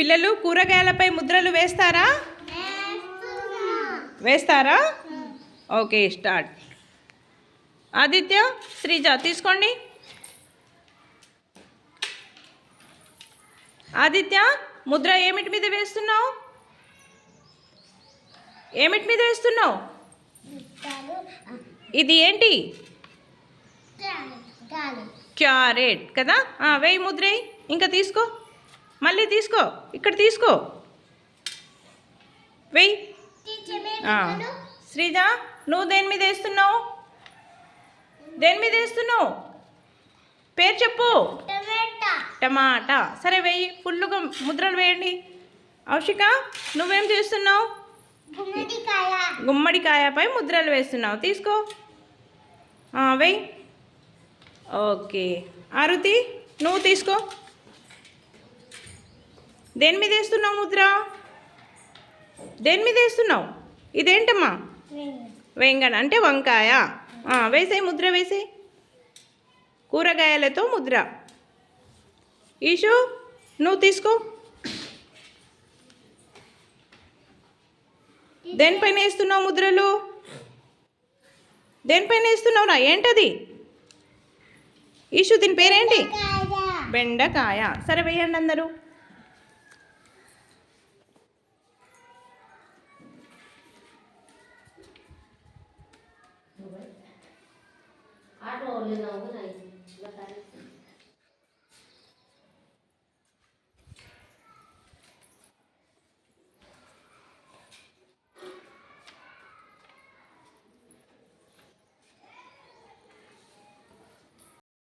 పిల్లలు కూరగాయలపై ముద్రలు వేస్తారా? వేస్తారా? Okay, start. ఆదిత్య, శ్రీజ తీసుకోండి. ఆదిత్య, ముద్ర ఏమిటి మీద వేస్తున్నావు? ఏమిటి మీద వేస్తున్నావు? ఇది ఏంటి? క్యారెట్ కదా. వేయి ముద్ర. ఇంకా తీసుకో, మళ్ళీ తీసుకో, ఇక్కడ తీసుకో, వెయ్యి. శ్రీజ, నువ్వు దేని మీద వేస్తున్నావు? దేని మీద వేస్తున్నావు? పేరు చెప్పు. టమాటా. సరే, వెయ్యి. ఫుల్గా ముద్రలు వేయండి. ఔషిక, నువ్వేం చేస్తున్నావు? గుమ్మడికాయపై ముద్రలు వేస్తున్నావు. తీసుకో, వెయ్యి. ఓకే. ఆరుతి, నువ్వు తీసుకో. దేని మీద వేస్తున్నావు ముద్ర? దేని మీద వేస్తున్నావు? ఇదేంటమ్మా? వెంగన అంటే వంకాయ. వేసేయి, ముద్ర వేసేయి. కూరగాయలతో ముద్ర. ఈషు, నువ్వు తీసుకో. దేనిపైన వేస్తున్నావు ముద్రలు? దేనిపైన వేస్తున్నావురా? ఏంటది? ఈషు, దీని పేరేంటి? బెండకాయ. సరే, వేయండి అందరూ. ఆటో